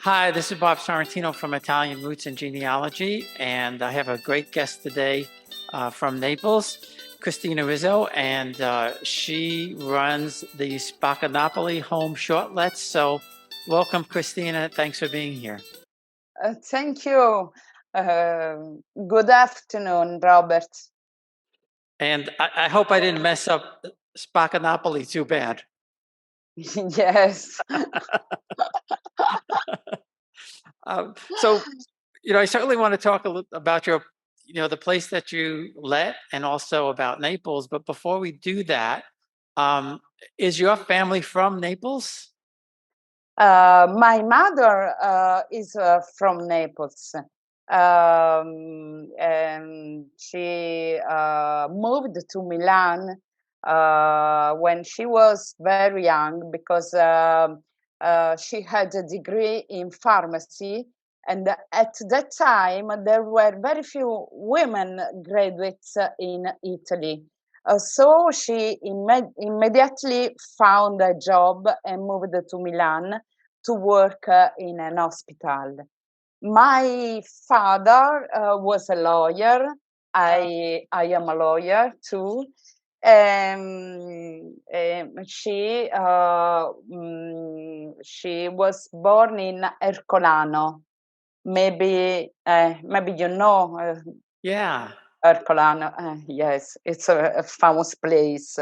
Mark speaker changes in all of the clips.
Speaker 1: Hi, this is Bob Sorrentino from Italian Roots and Genealogy, and I have a great guest today from Naples, Cristina Rizzo, and she runs the Napoli home shortlets. So, welcome, Cristina. Thanks for being here.
Speaker 2: Thank you. Good afternoon, Robert.
Speaker 1: And I hope I didn't mess up Napoli too bad.
Speaker 2: Yes.
Speaker 1: So, I certainly want to talk a little about your, the place that you let and also about Naples. But before we do that, is your family from Naples?
Speaker 2: My mother is from Naples. And she moved to Milan when she was very young because she had a degree in pharmacy. And at that time, there were very few women graduates in Italy. So she immediately found a job and moved to Milan to work in an hospital. My father was a lawyer. I am a lawyer too. She was born in Ercolano. Maybe you know
Speaker 1: Yeah.
Speaker 2: Ercolano. Yes, it's a famous place.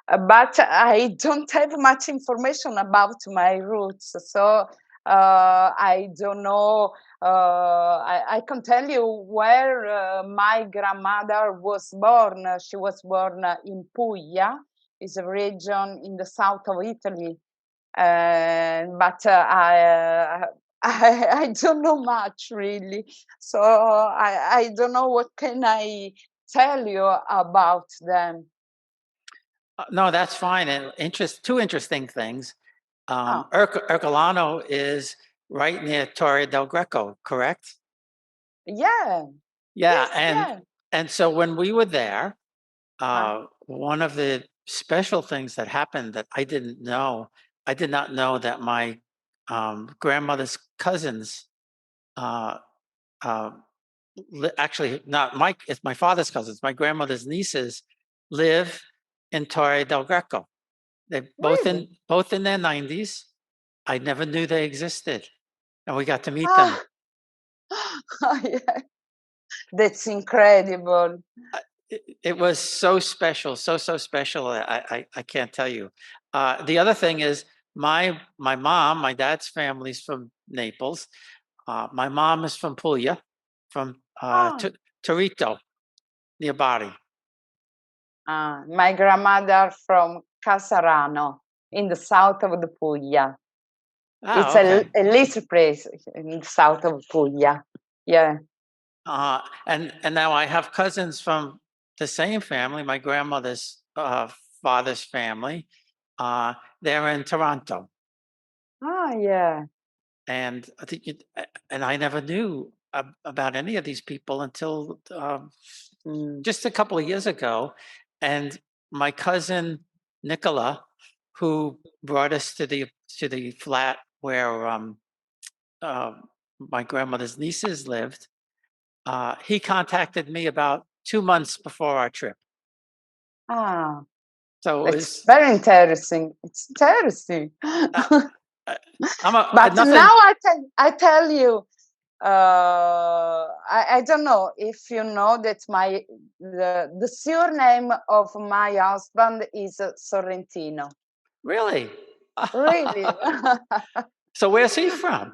Speaker 2: But I don't have much information about my roots, so I don't know. I can tell you where my grandmother was born. She was born in Puglia, is a region in the south of Italy. But I don't know much really, so I don't know what can I tell you about them.
Speaker 1: No, that's fine. And two interesting things.
Speaker 2: Oh,
Speaker 1: Ercolano is right near Torre del Greco, correct?
Speaker 2: yeah.
Speaker 1: Yeah,
Speaker 2: Yes, yeah.
Speaker 1: and so when we were there,
Speaker 2: Uh,
Speaker 1: one of the special things that happened that I did not know that my grandmother's cousins, uh, uh, actually not it's my father's cousins, my grandmother's nieces live in Torre del Greco. They're
Speaker 2: really?
Speaker 1: both in their 90s. I never knew they existed, and we got to meet them.
Speaker 2: Ah, oh, yeah. That's incredible.
Speaker 1: It was so special, so special. I can't tell you. The other thing is my mom, my dad's family's from Naples. My mom is from Puglia, from
Speaker 2: Oh,
Speaker 1: Torito, near Bari.
Speaker 2: my grandmother from Casarano in the south of the Puglia. It's
Speaker 1: Oh, okay.
Speaker 2: a little place in the south of Puglia. Yeah.
Speaker 1: And now I have cousins from the same family, my grandmother's father's family. They're in Toronto,
Speaker 2: Oh, yeah.
Speaker 1: and I think and I never knew about any of these people until just a couple of years ago. And my cousin Nicola, who brought us to the flat where uh, my grandmother's nieces lived, he contacted me about 2 months before our trip.
Speaker 2: Ah,
Speaker 1: So it
Speaker 2: it's
Speaker 1: was
Speaker 2: very interesting. It's interesting.
Speaker 1: uh, uh,
Speaker 2: But
Speaker 1: nothing.
Speaker 2: now I tell you, I don't know if you know that the surname of my husband is Sorrentino.
Speaker 1: Really.
Speaker 2: Really?
Speaker 1: So where's he from?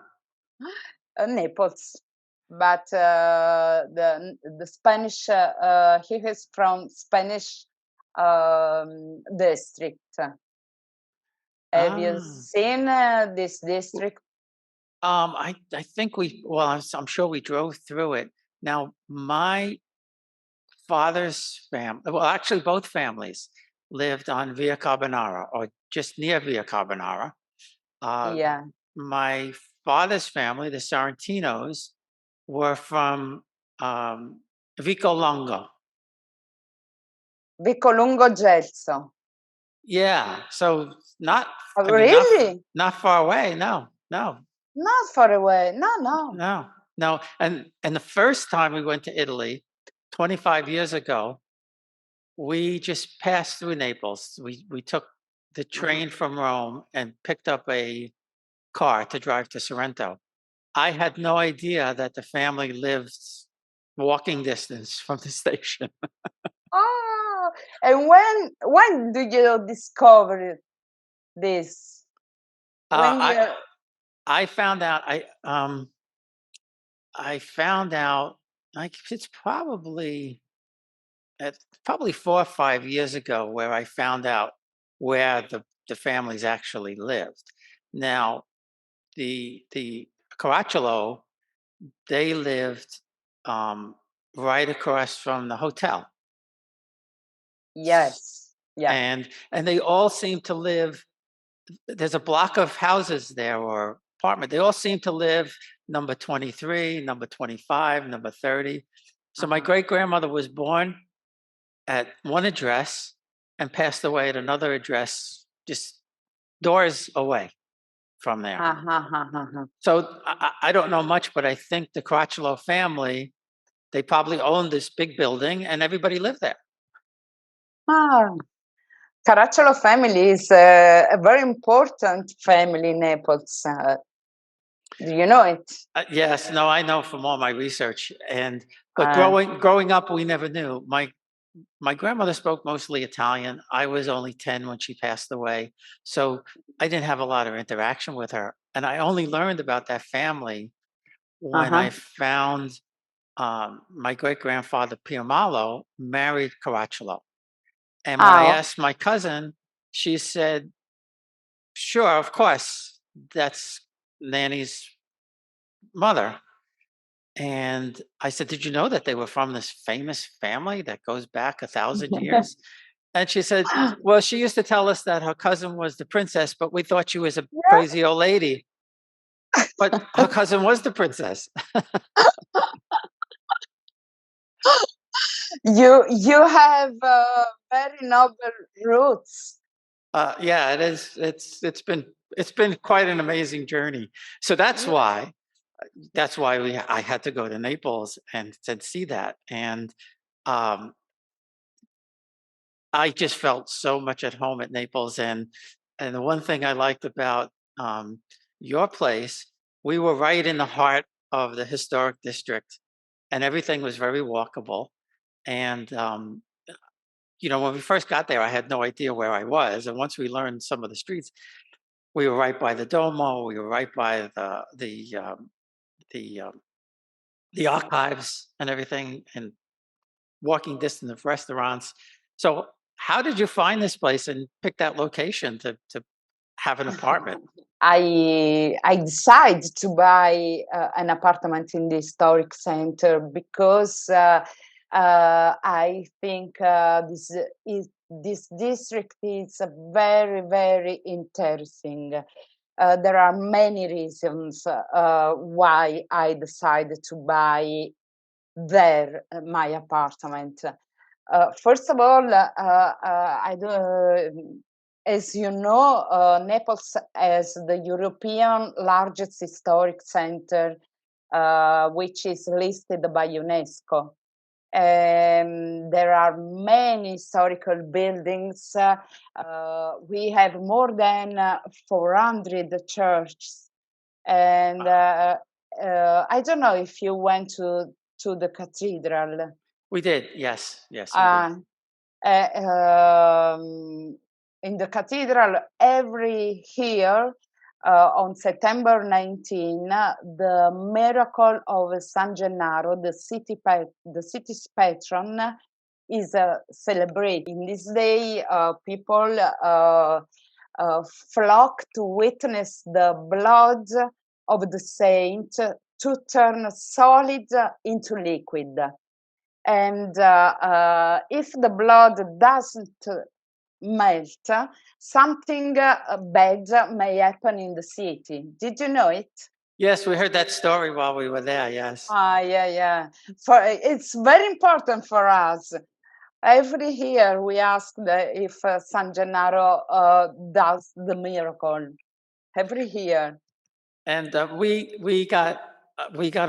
Speaker 2: Naples. But the Spanish he is from Spanish district. Have you
Speaker 1: Ah.
Speaker 2: seen this district?
Speaker 1: I think I'm sure we drove through it. Now, my father's family, well, actually, both families lived on Via Carbonara or just near Via Carbonara. Uh,
Speaker 2: Yeah,
Speaker 1: my father's family, the Sorrentinos, were from Vico Longo.
Speaker 2: Vicolungo Gelso.
Speaker 1: Yeah, so not, I mean,
Speaker 2: Really?
Speaker 1: not far away. No, no.
Speaker 2: Not far away. No, no.
Speaker 1: No, no. And the first time we went to Italy, 25 years ago, we just passed through Naples. We took the
Speaker 2: Uh-huh.
Speaker 1: train from Rome and picked up a car to drive to Sorrento. I had no idea that the family lived walking distance from the station.
Speaker 2: Ah, and when do you discover this?
Speaker 1: Uh,
Speaker 2: When
Speaker 1: I
Speaker 2: you
Speaker 1: I found out I found out like it's probably 4 or 5 years ago where I found out where the families actually lived. Now the Caracciolo, they lived um, right across from the hotel,
Speaker 2: yes, yeah.
Speaker 1: and they all seem to live. There's a block of houses there or apartment. They all seem to live number 23, number 25, number 30. So my
Speaker 2: Uh-huh.
Speaker 1: great grandmother was born at one address and passed away at another address just doors away from there.
Speaker 2: Uh-huh, uh-huh.
Speaker 1: So I don't know much, but I think the Caracciolo family, they probably owned this big building and everybody lived there.
Speaker 2: Ah, Caracciolo family is a very important family in Naples. Do you know it?
Speaker 1: Yes, no, I know from all my research. And but
Speaker 2: Uh,
Speaker 1: growing up, we never knew. My grandmother spoke mostly Italian. I was only 10 when she passed away, so I didn't have a lot of interaction with her. And I only learned about that family when
Speaker 2: uh-huh.
Speaker 1: I found my great grandfather Piomalo married Caracciolo. And when I
Speaker 2: Ah,
Speaker 1: asked my cousin, she said, "Sure, of course, that's Nanny's mother." And I said, "Did you know that they were from this famous family that goes back 1,000 years?" And she said, "Well, she used to tell us that her cousin was the princess, but we thought she was a
Speaker 2: yeah.
Speaker 1: crazy old lady. But her cousin was the princess."
Speaker 2: You have very noble roots.
Speaker 1: Yeah, it is. It's been quite an amazing journey. So that's why I had to go to Naples and see that. And um, I just felt so much at home at Naples. And the one thing I liked about um, your place, we were right in the heart of the historic district, and everything was very walkable. And when we first got there, I had no idea where I was, and once we learned some of the streets, we were right by the Domo. We were right by the the archives and everything, and walking distance of restaurants. So, how did you find this place and pick that location to have an apartment?
Speaker 2: I decided to buy an apartment in the historic center because I think this district is very interesting. There are many reasons why I decided to buy there my apartment. First of all, I do, as you know, Naples has the European largest historic center, which is listed by UNESCO. There are many historical buildings. We have more than 400 churches, and
Speaker 1: Wow.
Speaker 2: I don't know if you went to the cathedral.
Speaker 1: We did, yes, yes, we did.
Speaker 2: Uh, um, in the cathedral every year on September 19, the miracle of San Gennaro, the city's patron, is celebrated. In this day, people flock to witness the blood of the saint to turn solid into liquid. And if the blood doesn't melt, something bad may happen in the city. Did you know it?
Speaker 1: Yes, we heard that story while we were there. Yes.
Speaker 2: Ah, yeah, yeah. For it's very important for us. Every year we ask if San Gennaro does the miracle. Every year.
Speaker 1: and we got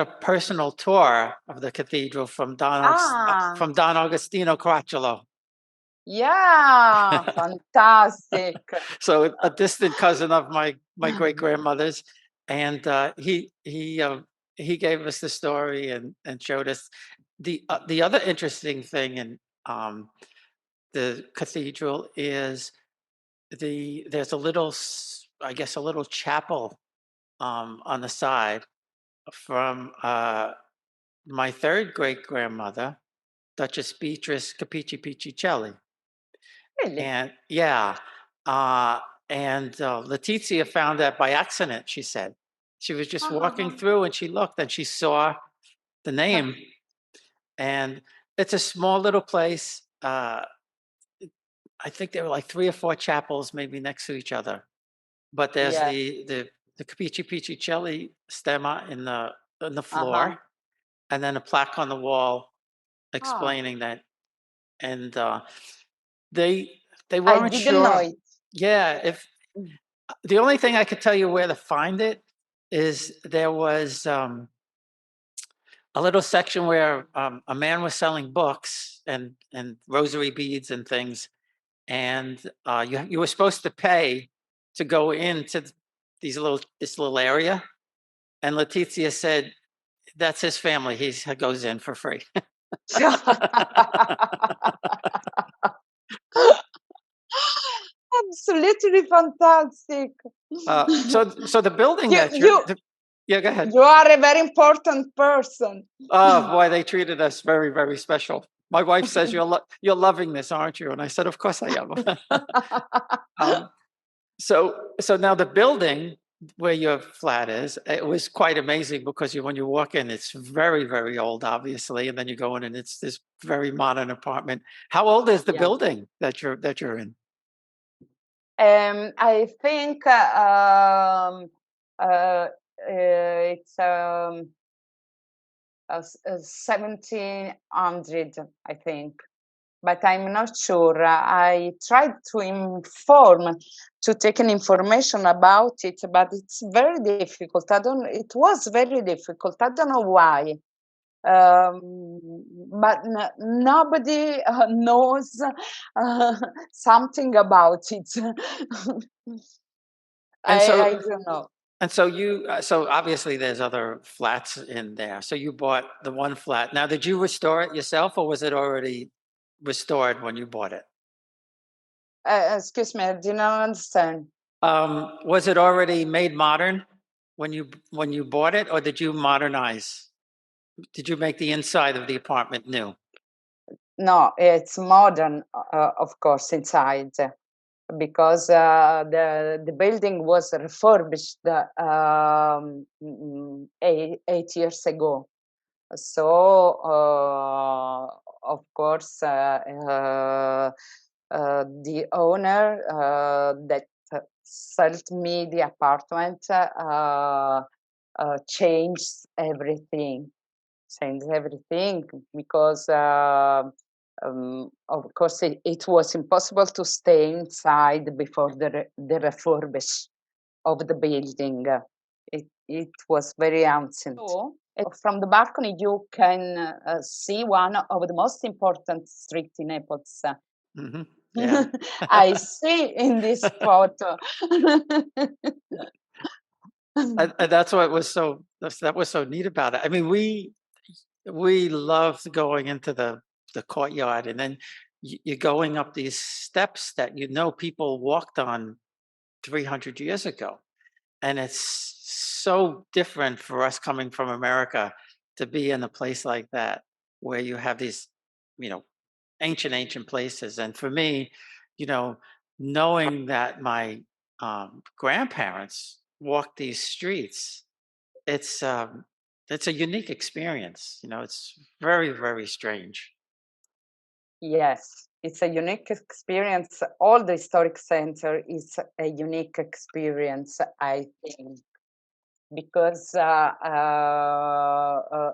Speaker 1: a personal tour of the cathedral
Speaker 2: Ah,
Speaker 1: From Don Agostino Caracciolo.
Speaker 2: yeah, fantastic.
Speaker 1: So a distant cousin of my great grandmother's, and he gave us the story and showed us the other interesting thing in the cathedral is there's a little I guess a little chapel on the side from my third great grandmother, Duchess Beatrice Capici Piccicelli.
Speaker 2: Really?
Speaker 1: And yeah, uh, Letizia found that by accident, she said. She was just walking
Speaker 2: Ah,
Speaker 1: through and she looked and she saw the name. And it's a small little place. I think there were like three or four chapels maybe next to each other. But there's
Speaker 2: yeah.
Speaker 1: the Capici Piccicelli stemma in the
Speaker 2: Uh-huh.
Speaker 1: floor, and then a plaque on the wall
Speaker 2: Ah,
Speaker 1: explaining that. And they they
Speaker 2: I
Speaker 1: weren't
Speaker 2: didn't know
Speaker 1: sure.
Speaker 2: it.
Speaker 1: Yeah, if
Speaker 2: Mm.
Speaker 1: the only thing I could tell you where to find it is there was a little section where a man was selling books and rosary beads and things, and you were supposed to pay to go into this little area. And Letizia said, "That's his family. He goes in for free."
Speaker 2: Absolutely fantastic.
Speaker 1: So the building
Speaker 2: You
Speaker 1: that
Speaker 2: you
Speaker 1: yeah, go ahead.
Speaker 2: you are a very important person.
Speaker 1: Oh boy, they treated us very, very special. My wife says, you're loving this, aren't you?" And I said, "Of course I am." um, so now the building where your flat is, it was quite amazing because when you walk in, it's very, very old, obviously, and then you go in and it's this very modern apartment. How old is the
Speaker 2: Yeah.
Speaker 1: building that you're in?
Speaker 2: I think it's 1700, I think, but I'm not sure. I tried to inform to take an information about it, but it's very difficult. I don't. It was very difficult. I don't know why. But nobody knows something about it.
Speaker 1: And
Speaker 2: I
Speaker 1: so
Speaker 2: don't know.
Speaker 1: so obviously there's other flats in there. So you bought the one flat. Now, did you restore it yourself or was it already restored when you bought it?
Speaker 2: Excuse me, I didn't understand.
Speaker 1: Was it already made modern when you bought it, or did you modernize? Did you make the inside of the apartment new?
Speaker 2: No, it's modern, of course, inside because the building was refurbished 8 years ago. So, of course, the owner that sold me the apartment changed everything. Changed everything because, of course, it was impossible to stay inside before the refurbish of the building. It was very ancient. So, from the balcony, you can see one of the most important streets in Naples.
Speaker 1: Hmm. Yeah.
Speaker 2: I see in this photo.
Speaker 1: And that's what was that was so neat about it. I mean, we loved going into the courtyard, and then you're going up these steps that people walked on 300 years ago. And it's so different for us coming from America to be in a place like that where you have these, you know, ancient places. And for me, you know, knowing that my grandparents walked these streets, it's um, it's a unique experience. It's very, very strange.
Speaker 2: Yes, it's a unique experience. All the historic center is a unique experience, I think, because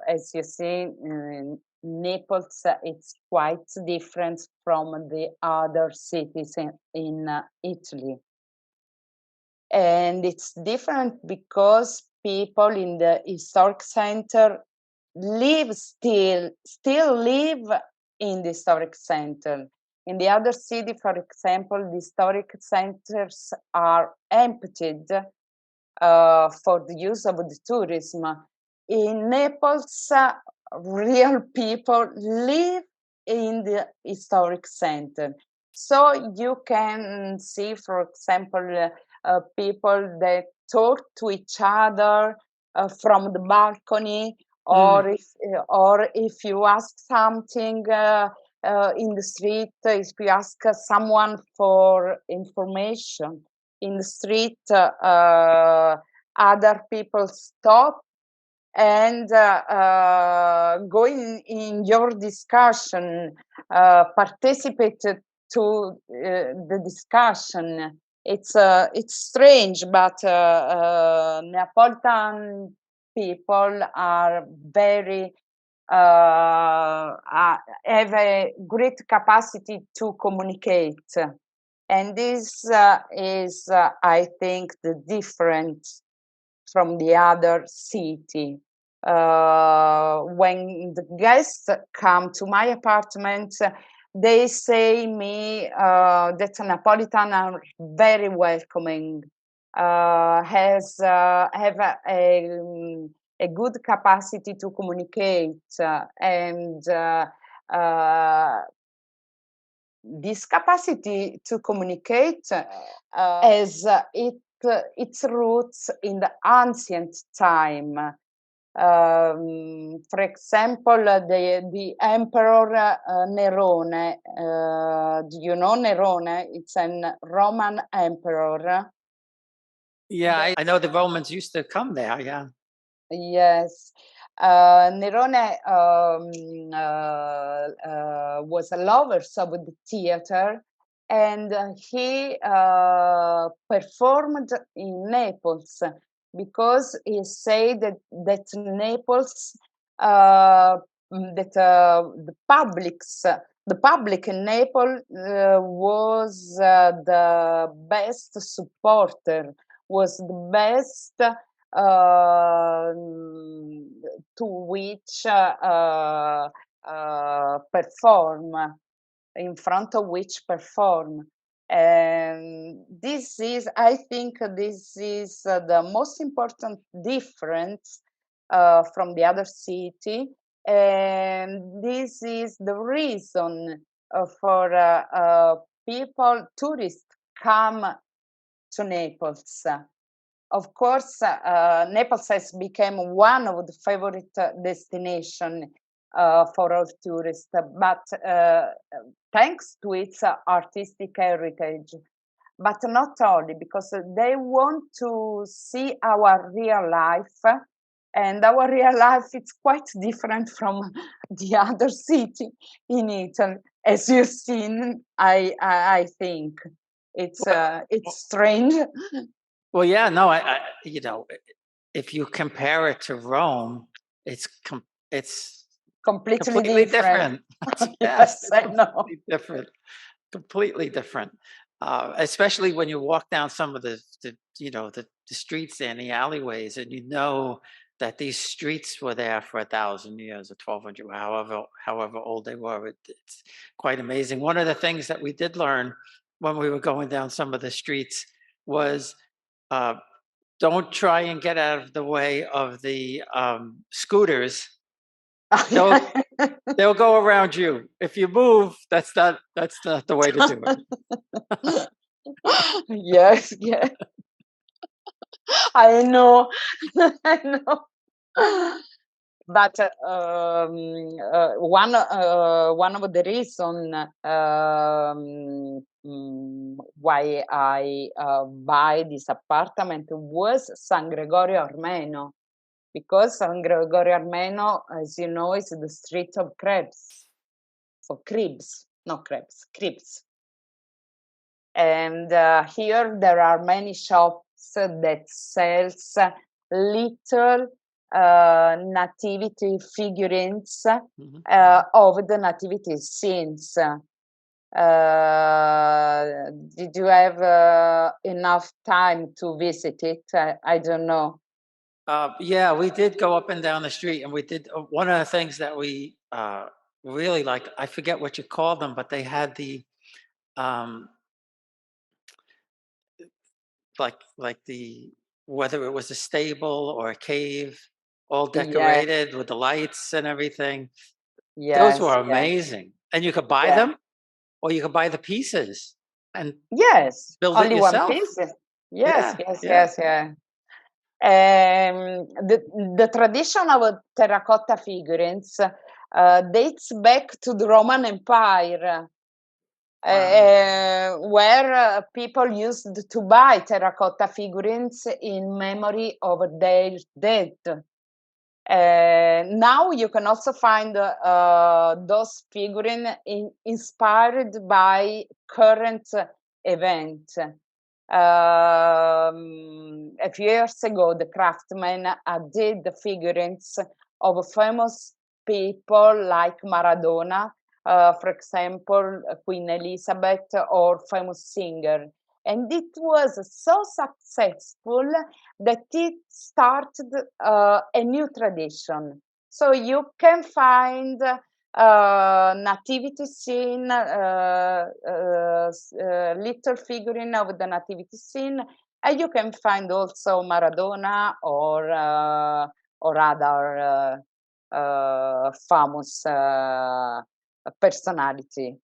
Speaker 2: as you see, Naples, it's quite different from the other cities in Italy. And it's different because people in the historic center live still live in the historic center. In the other city, for example, the historic centers are emptied for the use of the tourism. In Naples, real people live in the historic center. So you can see, for example, people that talk to each other from the balcony,
Speaker 1: Mm,
Speaker 2: or if you ask something in the street, if you ask someone for information in the street, other people stop and go in your discussion, participate to the discussion. It's strange, but Neapolitan people are very have a great capacity to communicate, and this is, I think, the difference from the other city. When the guests come to my apartment, they say me that Napolitan are very welcoming, have a good capacity to communicate, and this capacity to communicate has its roots in the ancient time. For example, the Emperor Nerone. Do you know Nerone? It's a Roman emperor.
Speaker 1: yeah, I know the Romans used to come there. Yeah.
Speaker 2: Yes. Nerone was a lover of the theater, and he performed in Naples because he said that Naples, the public in Naples was the best supporter, was the best to which perform, in front of which perform. And this is, I think, this is the most important difference from the other city, and this is the reason for people, tourists, come to Naples. Of course, Naples has become one of the favorite destination for all tourists, but thanks to its artistic heritage. But not only, because they want to see our real life, and our real life is quite different from the other city in Italy, as you've seen. I think it's strange.
Speaker 1: Well, yeah, no, if you compare it to Rome, it's
Speaker 2: Completely
Speaker 1: completely
Speaker 2: different.
Speaker 1: different. Yes,
Speaker 2: Yes,
Speaker 1: it's
Speaker 2: I know.
Speaker 1: completely different. Completely different. Especially when you walk down some of the streets and the alleyways, and you know that these streets were there for 1,000 years or 1,200, however old they were. It's quite amazing. One of the things that we did learn when we were going down some of the streets was uh, don't try and get out of the way of the scooters. They'll they'll go around you. If you move, that's not the way to do it.
Speaker 2: Yes, yes, I know. I know. But one of the reason why I buy this apartment was San Gregorio Armeno, because San Gregorio Armeno, as you know, is the street of crabs, or cribs, not crabs, cribs. And here there are many shops that sells little nativity figurines
Speaker 1: Mhm.
Speaker 2: of the nativity scenes. Did you have enough time to visit it? I don't know.
Speaker 1: Yeah, we did go up and down the street, and we did one of the things that we really like. I forget what you call them, but they had the um, like the whether it was a stable or a cave, all
Speaker 2: Yeah,
Speaker 1: decorated with the lights and everything. Those
Speaker 2: yes,
Speaker 1: were
Speaker 2: yes,
Speaker 1: amazing, and you could buy
Speaker 2: yeah.
Speaker 1: them, or you could buy the pieces and
Speaker 2: Yes,
Speaker 1: build it
Speaker 2: only one
Speaker 1: yourself.
Speaker 2: piece. Yes,
Speaker 1: Yeah,
Speaker 2: yes,
Speaker 1: yeah.
Speaker 2: yes, yeah. The tradition of terracotta figurines dates back to the Roman Empire,
Speaker 1: Wow.
Speaker 2: where people used to buy terracotta figurines in memory of their dead. Now you can also find those figurine inspired by current event. A few years ago, the craftsmen did the figurines of famous people like Maradona, for example, Queen Elizabeth, or famous singer. And it was so successful that it started a new tradition. So you can find nativity scene, little figurine of the nativity scene, and you can find also Maradona or other famous personality.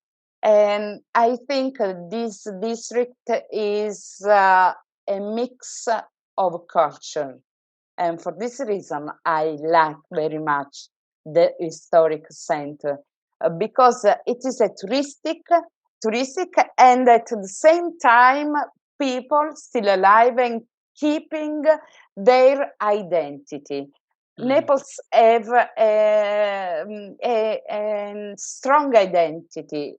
Speaker 2: And I think this district is a mix of culture. And for this reason, I like very much the historic center because it is a touristic, and at the same time, people still alive and keeping their identity.
Speaker 1: Mm.
Speaker 2: Naples have a strong identity.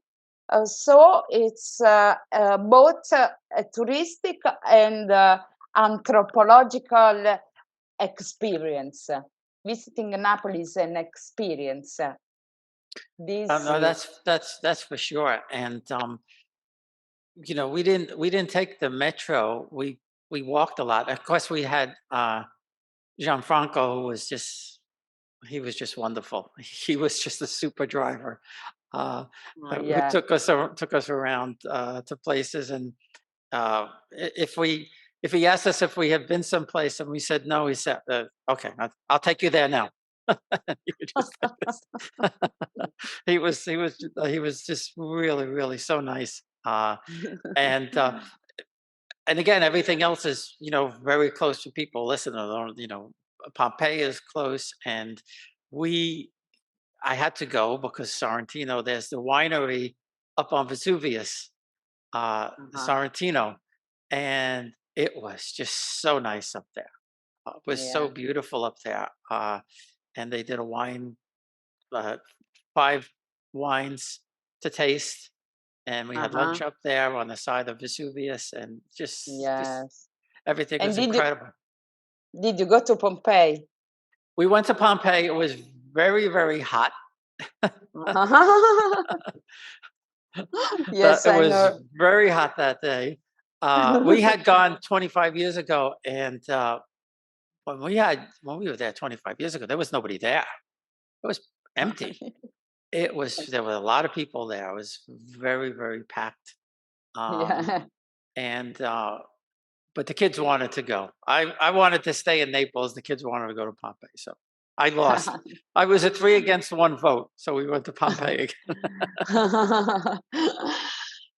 Speaker 2: So it's both a touristic and anthropological experience. Visiting Naples is an experience. This
Speaker 1: No,
Speaker 2: is
Speaker 1: that's for sure. And we didn't take the metro. We walked a lot. Of course, we had Gianfranco, who was just he was just wonderful. He was just a super driver. Uh, who
Speaker 2: yeah.
Speaker 1: took us around to places, and if he asked us if we had been someplace and we said no, he said, "Okay, I'll take you there now." You would just take this. He was just really really so nice. And and again, everything else is very close to people. Listen, Pompeii is close, and we I had to go because Sorrentino. There's the winery up on Vesuvius,
Speaker 2: Uh-huh.
Speaker 1: Sorrentino, and it was just so nice up there. It was so
Speaker 2: Yeah.
Speaker 1: beautiful up there, and they did a wine, uh, 5 wines to taste, and we had
Speaker 2: Uh-huh.
Speaker 1: lunch up there on the side of Vesuvius, and just
Speaker 2: Yes.
Speaker 1: everything
Speaker 2: And
Speaker 1: was incredible.
Speaker 2: did you go to Pompeii?
Speaker 1: We went to Pompeii. It was very, very hot.
Speaker 2: Yes,
Speaker 1: It
Speaker 2: I
Speaker 1: was
Speaker 2: know.
Speaker 1: very hot that day. We had gone 25 years ago, and when we were there 25 years ago, there was nobody there. It was empty. There were a lot of people there. It was very, very packed. Um,
Speaker 2: Yeah.
Speaker 1: and but the kids wanted to go. I wanted to stay in Naples. The kids wanted to go to Pompeii. So I lost. I was a 3 against 1 vote. So we went to Pompeii again.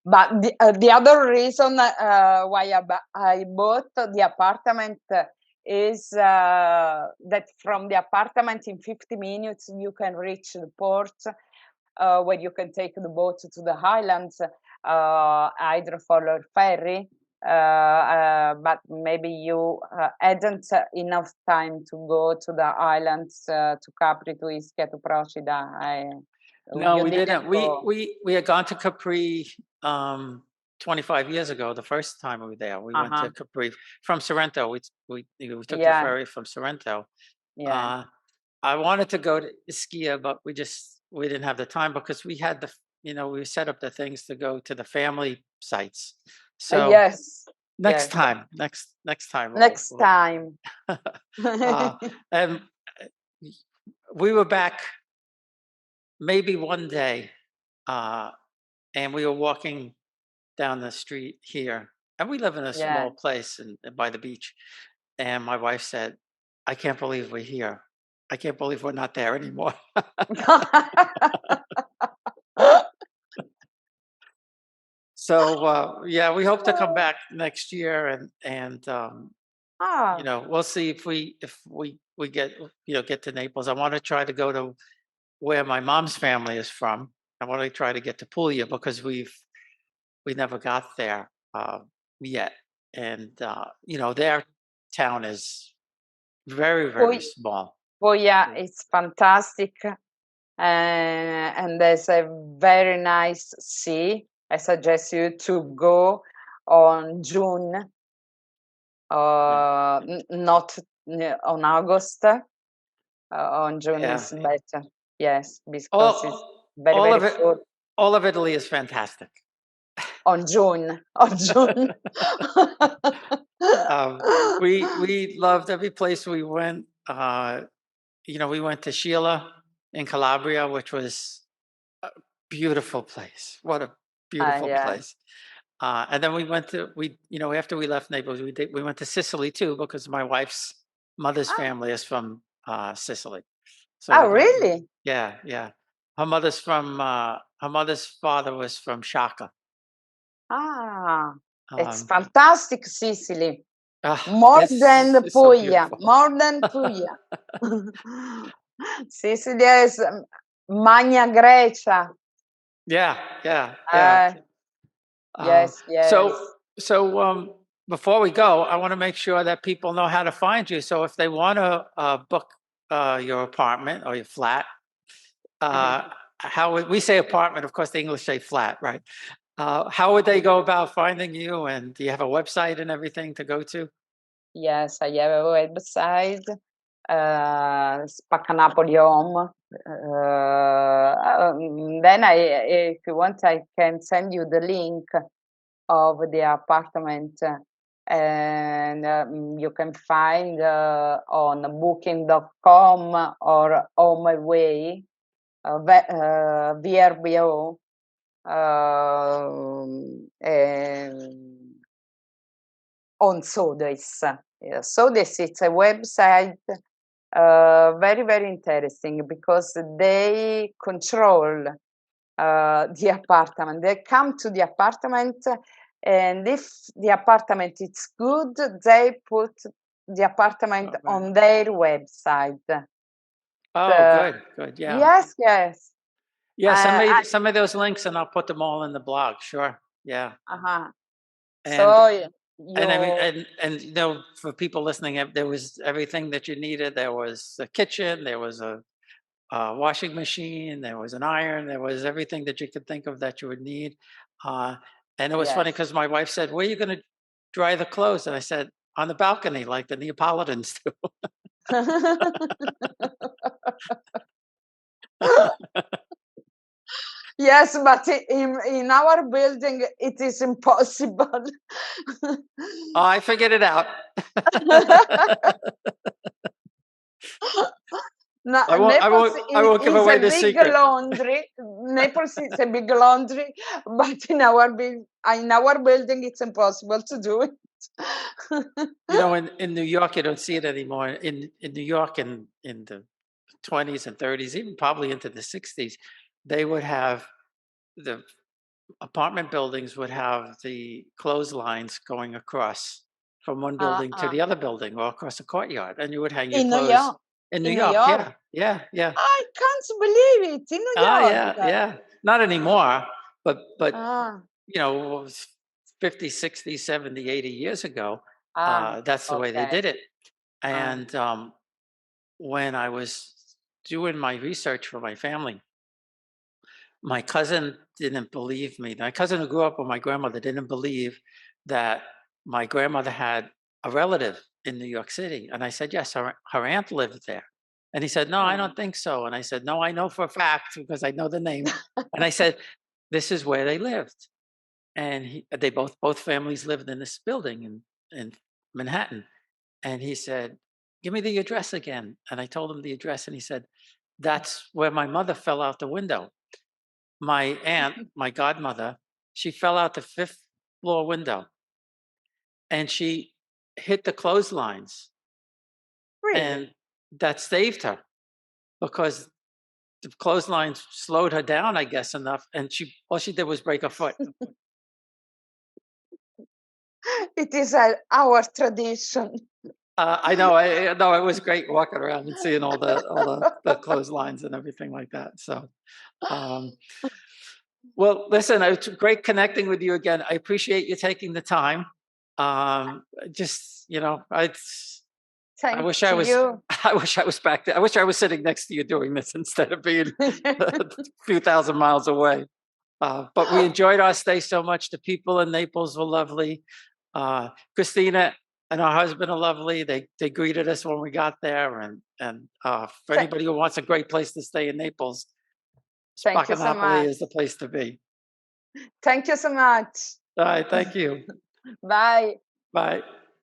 Speaker 2: But the other reason why I bought the apartment is that from the apartment in 50 minutes you can reach the port, where you can take the boat to the islands, either for ferry. But maybe you hadn't enough time to go to the islands, to Capri, to Ischia, to Procida.
Speaker 1: No,
Speaker 2: You
Speaker 1: we
Speaker 2: didn't
Speaker 1: didn't. We
Speaker 2: go.
Speaker 1: we we had gone to Capri 25 years ago. The first time we were there, we went to
Speaker 2: Uh-huh.
Speaker 1: Capri from Sorrento. We took the
Speaker 2: Yeah,
Speaker 1: ferry from Sorrento.
Speaker 2: yeah.
Speaker 1: Uh, I wanted to go to Ischia, but we didn't have the time because we had we set up the things to go to the family sites. So
Speaker 2: Yes. Yes.
Speaker 1: Next time
Speaker 2: Next time.
Speaker 1: uh, and we were back maybe one day, uh, and we were walking down the street here, and we live in a
Speaker 2: Yeah.
Speaker 1: small place by the beach. And my wife said, "I can't believe we're here. I can't believe we're not there anymore." So yeah, we hope to come back next year, and
Speaker 2: Ah,
Speaker 1: we'll see if we get get to Naples. I want to try to go to where my mom's family is from. I want to try to get to Puglia because we never got there yet, and their town is very very
Speaker 2: poi
Speaker 1: small.
Speaker 2: Puglia
Speaker 1: Mm.
Speaker 2: is fantastic, and there's a very nice sea. I suggest you to go on June,
Speaker 1: Mm.
Speaker 2: not on August. On June
Speaker 1: Yeah,
Speaker 2: is better. Yes, because it's
Speaker 1: all
Speaker 2: very,
Speaker 1: all
Speaker 2: very
Speaker 1: of it,
Speaker 2: full.
Speaker 1: all of Italy is fantastic.
Speaker 2: On June, on June.
Speaker 1: We loved every place we went. We went to Sheila in Calabria, which was a beautiful place. What a beautiful
Speaker 2: Yeah.
Speaker 1: place. And then after we left Naples, we went to Sicily too because my wife's mother's
Speaker 2: Ah,
Speaker 1: family is from Sicily. So
Speaker 2: oh,
Speaker 1: we got
Speaker 2: really?
Speaker 1: yeah, yeah. Her mother's father was from Shaka.
Speaker 2: Ah, it's
Speaker 1: Um,
Speaker 2: fantastic, Sicily.
Speaker 1: ah,
Speaker 2: More
Speaker 1: it's
Speaker 2: than
Speaker 1: it's so
Speaker 2: Puglia,
Speaker 1: beautiful.
Speaker 2: more than Puglia. Sicily is Magna Grecia.
Speaker 1: Yeah, yeah, yeah.
Speaker 2: Uh,
Speaker 1: Uh,
Speaker 2: yes,
Speaker 1: so
Speaker 2: yes.
Speaker 1: so before we go, I want to make sure that people know how to find you. So if they want to book your apartment or your flat, uh, we say apartment, of course, the English say flat, right? How would they go about finding you? And do you have a website and everything to go to?
Speaker 2: Yes, I have a website, Spaccanapoli Home. Then if you want, I can send you the link of the apartment, and you can find on booking.com or on my way, VRBO. And on Sodes. Sodes it's a website, very, very interesting because they control the apartment. They come to the apartment, and if the apartment is good, they put the apartment
Speaker 1: Oh, right.
Speaker 2: on their website.
Speaker 1: Oh,
Speaker 2: Uh,
Speaker 1: good, good. Yeah.
Speaker 2: yes, yes.
Speaker 1: Yeah, send me those links and I'll put them all in the blog. Sure. Yeah.
Speaker 2: Uh-huh.
Speaker 1: And
Speaker 2: So
Speaker 1: and I mean
Speaker 2: you,
Speaker 1: and for people listening, there was everything that you needed. There was a kitchen, there was a washing machine, there was an iron, there was everything that you could think of that you would need. Uh, and it was funny
Speaker 2: yes.
Speaker 1: because my wife said, "Where are you going to dry the clothes?" And I said, "On the balcony, like the Neapolitans do."
Speaker 2: Yes, but in our building it is impossible.
Speaker 1: Oh, I figured it out.
Speaker 2: No,
Speaker 1: I
Speaker 2: Naples
Speaker 1: won't I won't give
Speaker 2: is
Speaker 1: away
Speaker 2: a
Speaker 1: the
Speaker 2: big
Speaker 1: secret.
Speaker 2: laundry. Naples is a big laundry, but in our building it's impossible to do it.
Speaker 1: In New York, you don't see it anymore. In New York, in the 20s and 30s, even probably into the 60s, they would have the apartment buildings would have the clotheslines going across from one building to
Speaker 2: Uh-uh.
Speaker 1: the other building or across the courtyard, and you would hang your
Speaker 2: In New
Speaker 1: clothes
Speaker 2: York,
Speaker 1: in New
Speaker 2: in New
Speaker 1: York.
Speaker 2: York,
Speaker 1: Yeah, yeah, yeah.
Speaker 2: I can't believe it. In New
Speaker 1: Ah,
Speaker 2: York.
Speaker 1: yeah, yeah. Not anymore, but
Speaker 2: Ah,
Speaker 1: 50, 60, 70, 80 years ago,
Speaker 2: ah,
Speaker 1: that's the way they
Speaker 2: okay.
Speaker 1: did it.
Speaker 2: Ah,
Speaker 1: And when I was doing my research for my family, my cousin didn't believe me. My cousin who grew up with my grandmother didn't believe that my grandmother had a relative in New York City. And I said, yes, her aunt lived there. And he said, no, I
Speaker 2: ah.
Speaker 1: don't think so. And I said, no, I know for a fact because I know the name. And I said, this is where they lived. and they both families lived in this building in Manhattan. And he said, "Give me the address again." And I told him the address, and he said, "That's where my mother fell out the window. My aunt, my godmother, she fell out the fifth floor window, and she hit the clotheslines,
Speaker 2: Really?
Speaker 1: and that saved her because the clotheslines slowed her down, I guess, enough, and she all she did was break her foot."
Speaker 2: It is our tradition.
Speaker 1: I know. No, it was great walking around and seeing all the clotheslines and everything like that. So, um, well, listen, it's great connecting with you again. I appreciate you taking the time. Just I
Speaker 2: Thank
Speaker 1: wish I was.
Speaker 2: you.
Speaker 1: I wish I was back there. I wish I was sitting next to you doing this instead of being a few thousand miles away. But we enjoyed our stay so much. The people in Naples were lovely. Christina and her husband are lovely. They greeted us when we got there, and for
Speaker 2: Th-
Speaker 1: anybody who wants a great place to stay in Naples,
Speaker 2: Thank you so
Speaker 1: Napoli
Speaker 2: much.
Speaker 1: is the place to be.
Speaker 2: Thank you so much.
Speaker 1: All right, thank you.
Speaker 2: Bye.
Speaker 1: Bye.